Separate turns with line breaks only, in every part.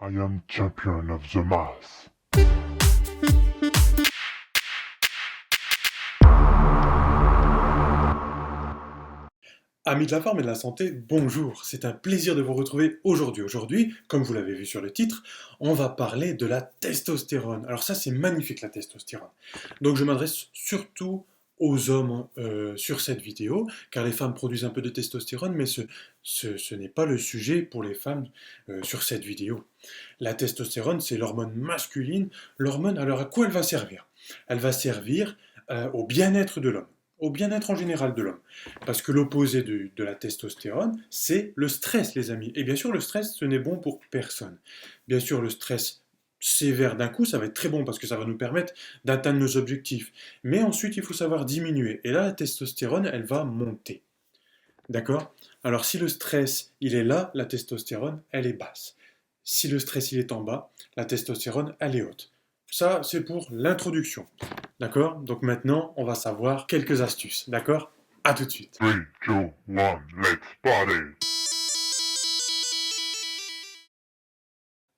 I am champion of the mass.
Amis de la forme et de la santé, bonjour, c'est un plaisir de vous retrouver aujourd'hui. Aujourd'hui, comme vous l'avez vu sur le titre, on va parler de la testostérone. Alors ça, c'est magnifique la testostérone. Donc je m'adresse surtout aux hommes sur cette vidéo, car les femmes produisent un peu de testostérone, mais ce n'est pas le sujet pour les femmes sur cette vidéo. La testostérone, c'est l'hormone masculine. L'hormone, alors à quoi elle va servir? Elle va servir au bien-être de l'homme, au bien-être en général de l'homme. Parce que l'opposé de la testostérone, c'est le stress, les amis. Et bien sûr, le stress, ce n'est bon pour personne. Bien sûr, le stress sévère d'un coup, ça va être très bon parce que ça va nous permettre d'atteindre nos objectifs. Mais ensuite, il faut savoir diminuer. Et là, la testostérone, elle va monter. D'accord? Alors, si le stress, il est là, la testostérone, elle est basse. Si le stress, il est en bas, la testostérone, elle est haute. Ça, c'est pour l'introduction. D'accord? Donc maintenant, on va savoir quelques astuces. D'accord? À tout de suite.
3, 2, 1, let's party!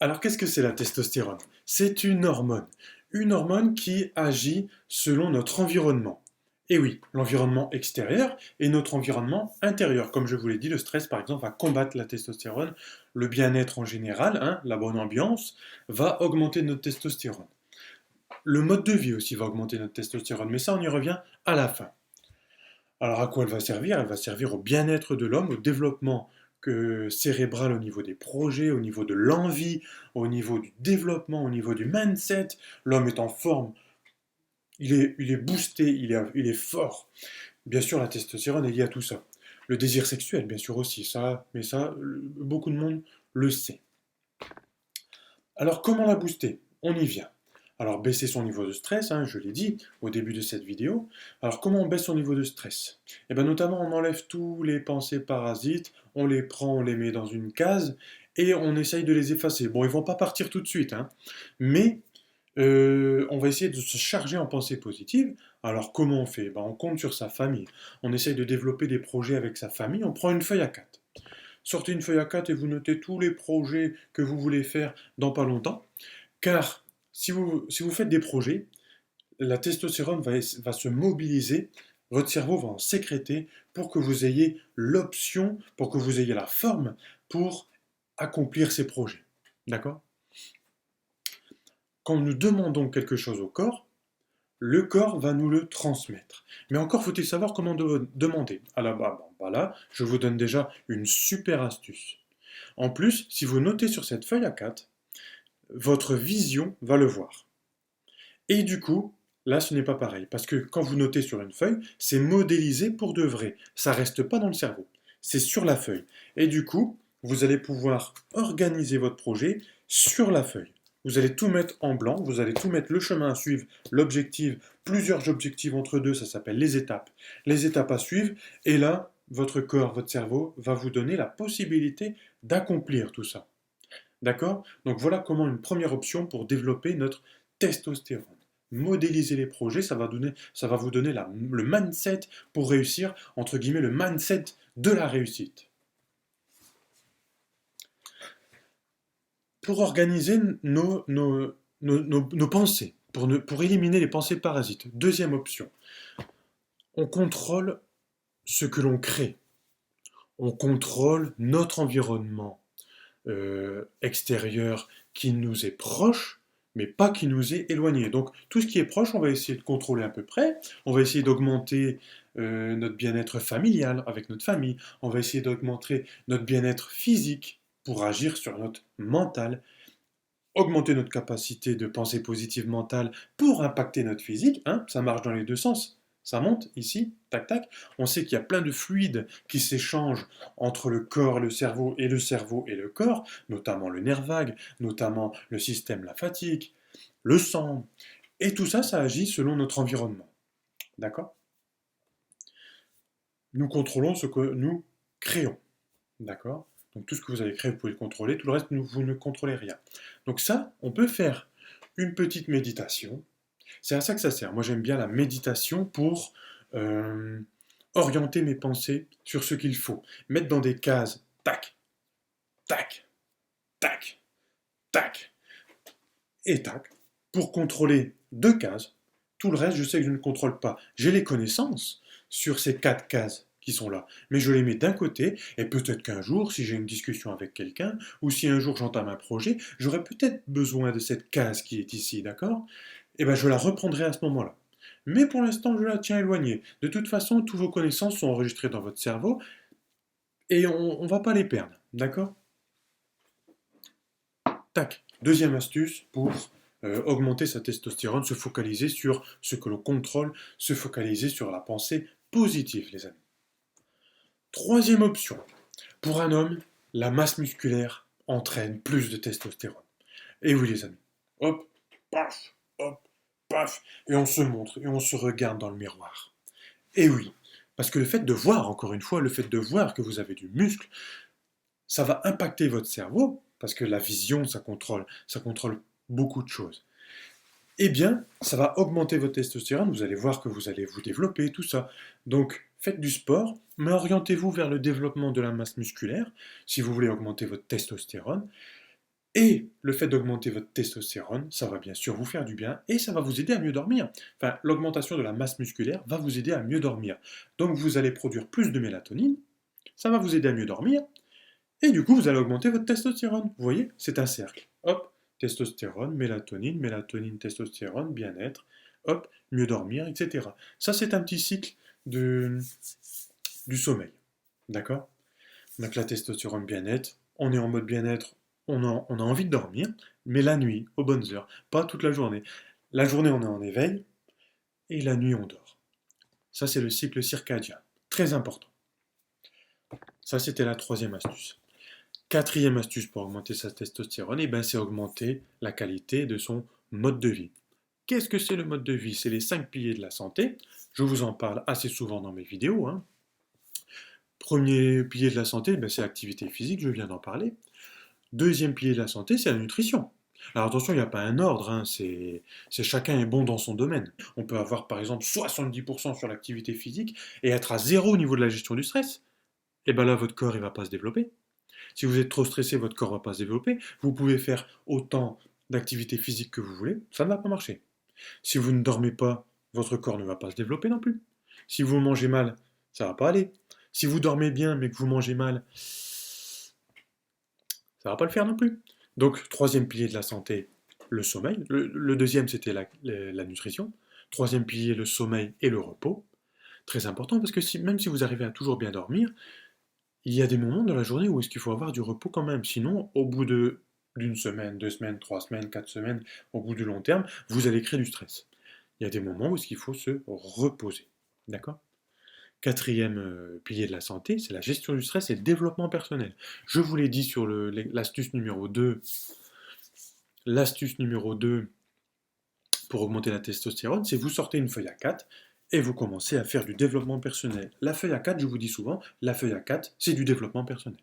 Alors qu'est-ce que c'est la testostérone? C'est une hormone qui agit selon notre environnement. Et oui, l'environnement extérieur et notre environnement intérieur. Comme je vous l'ai dit, le stress par exemple va combattre la testostérone, le bien-être en général, hein, la bonne ambiance, va augmenter notre testostérone. Le mode de vie aussi va augmenter notre testostérone, mais ça on y revient à la fin. Alors à quoi elle va servir? Elle va servir au bien-être de l'homme, au développement cérébral au niveau des projets, au niveau de l'envie, au niveau du développement, au niveau du mindset. L'homme est en forme, il est boosté, il est fort. Bien sûr, la testostérone est liée à tout ça. Le désir sexuel, bien sûr aussi, ça, mais ça, beaucoup de monde le sait. Alors comment la booster? On y vient. Alors baisser son niveau de stress, hein, je l'ai dit au début de cette vidéo. Alors comment on baisse son niveau de stress? Eh bien notamment on enlève tous les pensées parasites, on les prend, on les met dans une case et on essaye de les effacer. Bon, ils vont pas partir tout de suite, hein, mais on va essayer de se charger en pensées positives. Alors comment on fait? Ben, on compte sur sa famille. On essaye de développer des projets avec sa famille. On prend une feuille à 4. Sortez une feuille à 4 et vous notez tous les projets que vous voulez faire dans pas longtemps. Car si vous faites des projets, la testostérone va se mobiliser, votre cerveau va en sécréter pour que vous ayez l'option, pour que vous ayez la forme pour accomplir ces projets. D'accord? Quand nous demandons quelque chose au corps, le corps va nous le transmettre. Mais encore faut-il savoir comment demander. Alors là, je vous donne déjà une super astuce. En plus, si vous notez sur cette feuille à 4, votre vision va le voir. Et du coup, là, ce n'est pas pareil. Parce que quand vous notez sur une feuille, c'est modélisé pour de vrai. Ça ne reste pas dans le cerveau. C'est sur la feuille. Et du coup, vous allez pouvoir organiser votre projet sur la feuille. Vous allez tout mettre en blanc, vous allez tout mettre le chemin à suivre, l'objectif, plusieurs objectifs entre deux, ça s'appelle les étapes. Les étapes à suivre, et là, votre corps, votre cerveau va vous donner la possibilité d'accomplir tout ça. D'accord? Donc voilà comment une première option pour développer notre testostérone. Modéliser les projets, ça va vous donner le mindset pour réussir, entre guillemets, le mindset de la réussite. Pour organiser nos pensées, pour éliminer les pensées parasites. Deuxième option, on contrôle ce que l'on crée. On contrôle notre environnement extérieur qui nous est proche, mais pas qui nous est éloigné. Donc tout ce qui est proche, on va essayer de contrôler à peu près, on va essayer d'augmenter notre bien-être familial avec notre famille, on va essayer d'augmenter notre bien-être physique pour agir sur notre mental, augmenter notre capacité de pensée positive mentale pour impacter notre physique, hein, ça marche dans les deux sens. Ça monte ici, tac tac. On sait qu'il y a plein de fluides qui s'échangent entre le corps et le cerveau et le corps, notamment le nerf vague, notamment le système lymphatique, le sang. Et tout ça, ça agit selon notre environnement. D'accord? Nous contrôlons ce que nous créons. D'accord? Donc tout ce que vous avez créé, vous pouvez le contrôler. Tout le reste, vous ne contrôlez rien. Donc ça, on peut faire une petite méditation. C'est à ça que ça sert. Moi, j'aime bien la méditation pour euh, orienter mes pensées sur ce qu'il faut. Mettre dans des cases, tac, tac, tac. tac, et tac, pour contrôler 2 cases. Tout le reste, je sais que je ne contrôle pas. J'ai les connaissances sur ces 4 cases qui sont là, mais je les mets d'un côté, et peut-être qu'un jour, si j'ai une discussion avec quelqu'un, ou si un jour j'entame un projet, j'aurai peut-être besoin de cette case qui est ici, d'accord? Et bien je la reprendrai à ce moment-là. Mais pour l'instant, je la tiens éloignée. De toute façon, toutes vos connaissances sont enregistrées dans votre cerveau, et on ne va pas les perdre, d'accord? Tac. Deuxième astuce pour augmenter sa testostérone, se focaliser sur ce que l'on contrôle, se focaliser sur la pensée positive, les amis. Troisième option. Pour un homme, la masse musculaire entraîne plus de testostérone. Et oui, les amis. Hop, hop, paf. Et on se montre et on se regarde dans le miroir. Et oui. Parce que le fait de voir, encore une fois, le fait de voir que vous avez du muscle, ça va impacter votre cerveau, parce que la vision, ça contrôle beaucoup de choses. Eh bien, ça va augmenter votre testostérone, vous allez voir que vous allez vous développer, tout ça. Donc, faites du sport, mais orientez-vous vers le développement de la masse musculaire, si vous voulez augmenter votre testostérone. Et le fait d'augmenter votre testostérone, ça va bien sûr vous faire du bien, et ça va vous aider à mieux dormir. Enfin, l'augmentation de la masse musculaire va vous aider à mieux dormir. Donc, vous allez produire plus de mélatonine, ça va vous aider à mieux dormir, et du coup, vous allez augmenter votre testostérone. Vous voyez, c'est un cercle. Hop, testostérone, mélatonine, testostérone, bien-être, hop, mieux dormir, etc. Ça, c'est un petit cycle du sommeil. D'accord? Donc la testostérone, bien-être, on est en mode bien-être, on a envie de dormir, mais la nuit, aux bonnes heures, pas toute la journée. La journée, on est en éveil, et la nuit, on dort. Ça, c'est le cycle circadien. Très important. Ça, c'était la troisième astuce. Quatrième astuce pour augmenter sa testostérone, c'est augmenter la qualité de son mode de vie. Qu'est-ce que c'est le mode de vie? C'est les 5 piliers de la santé. Je vous en parle assez souvent dans mes vidéos. Premier pilier de la santé, c'est l'activité physique, je viens d'en parler. Deuxième pilier de la santé, c'est la nutrition. Alors attention, il n'y a pas un ordre, c'est chacun est bon dans son domaine. On peut avoir par exemple 70% sur l'activité physique et être à zéro au niveau de la gestion du stress. Et bien là, votre corps, il ne va pas se développer. Si vous êtes trop stressé, votre corps ne va pas se développer. Vous pouvez faire autant d'activité physique que vous voulez, ça ne va pas marcher. Si vous ne dormez pas, votre corps ne va pas se développer non plus. Si vous mangez mal, ça ne va pas aller. Si vous dormez bien mais que vous mangez mal, ça ne va pas le faire non plus. Donc, troisième pilier de la santé, le sommeil. Le deuxième, c'était la nutrition. Troisième pilier, le sommeil et le repos. Très important parce que même si vous arrivez à toujours bien dormir, il y a des moments dans la journée où est-ce qu'il faut avoir du repos quand même. Sinon, au bout d'une semaine, 2 semaines, 3 semaines, 4 semaines, au bout du long terme, vous allez créer du stress. Il y a des moments où est-ce qu'il faut se reposer. D'accord? Quatrième pilier de la santé, c'est la gestion du stress et le développement personnel. Je vous l'ai dit sur l'astuce numéro 2. L'astuce numéro 2 pour augmenter la testostérone, c'est vous sortez une feuille A4 et vous commencez à faire du développement personnel. La feuille A4, je vous dis souvent, la feuille A4, c'est du développement personnel.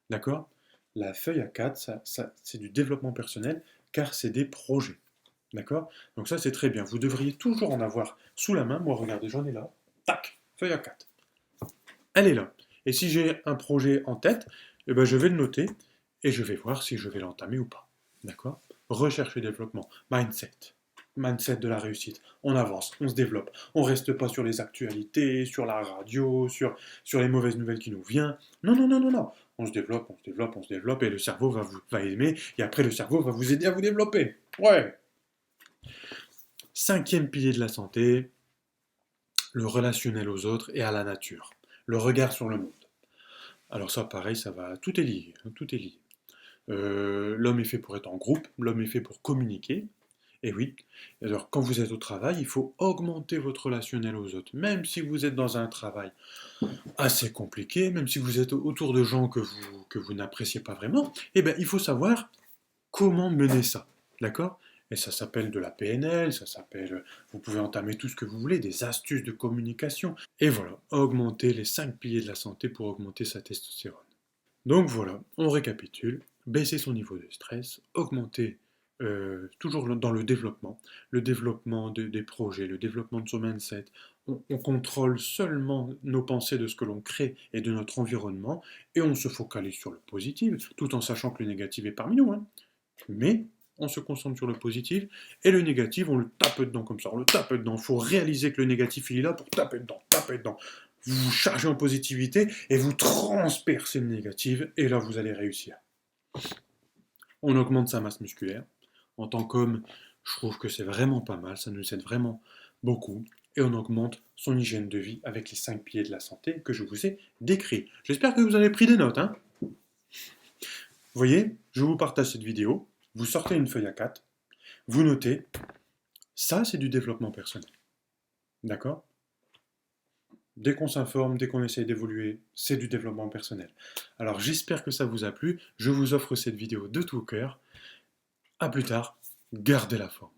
D'accord? La feuille A4, c'est du développement personnel car c'est des projets. D'accord? Donc ça, c'est très bien. Vous devriez toujours en avoir sous la main. Moi, regardez, j'en ai là. Tac, feuille A4. Elle est là. Et si j'ai un projet en tête, je vais le noter et je vais voir si je vais l'entamer ou pas. D'accord? Recherche et développement. Mindset. Mindset de la réussite. On avance, on se développe. On reste pas sur les actualités, sur la radio, sur les mauvaises nouvelles qui nous viennent. Non, non, non, non, non. On se développe, on se développe, on se développe, et le cerveau va aimer, et après le cerveau va vous aider à vous développer. Ouais. Cinquième pilier de la santé, le relationnel aux autres et à la nature. Le regard sur le monde. Alors ça, pareil, tout est lié, tout est lié. L'homme est fait pour être en groupe, l'homme est fait pour communiquer. Et oui, alors quand vous êtes au travail, il faut augmenter votre relationnel aux autres. Même si vous êtes dans un travail assez compliqué, même si vous êtes autour de gens que vous n'appréciez pas vraiment, il faut savoir comment mener ça. D'accord? Et ça s'appelle de la PNL, vous pouvez entamer tout ce que vous voulez, des astuces de communication. Et voilà, augmenter les 5 piliers de la santé pour augmenter sa testostérone. Donc voilà, on récapitule, baisser son niveau de stress, augmenter toujours dans le développement des projets, le développement de son mindset. On contrôle seulement nos pensées de ce que l'on crée et de notre environnement, et on se focalise sur le positif, tout en sachant que le négatif est parmi nous. Mais on se concentre sur le positif, et le négatif, on le tape dedans comme ça, on le tape dedans. Il faut réaliser que le négatif, il est là pour taper dedans, taper dedans. Vous vous chargez en positivité, et vous transpercez le négatif, et là, vous allez réussir. On augmente sa masse musculaire. En tant qu'homme, je trouve que c'est vraiment pas mal, ça nous aide vraiment beaucoup. Et on augmente son hygiène de vie avec les 5 piliers de la santé que je vous ai décrits. J'espère que vous avez pris des notes. Hein. Vous voyez, je vous partage cette vidéo, vous sortez une feuille A4, vous notez, ça c'est du développement personnel. D'accord? Dès qu'on s'informe, dès qu'on essaye d'évoluer, c'est du développement personnel. Alors j'espère que ça vous a plu, je vous offre cette vidéo de tout cœur. A plus tard, gardez la forme.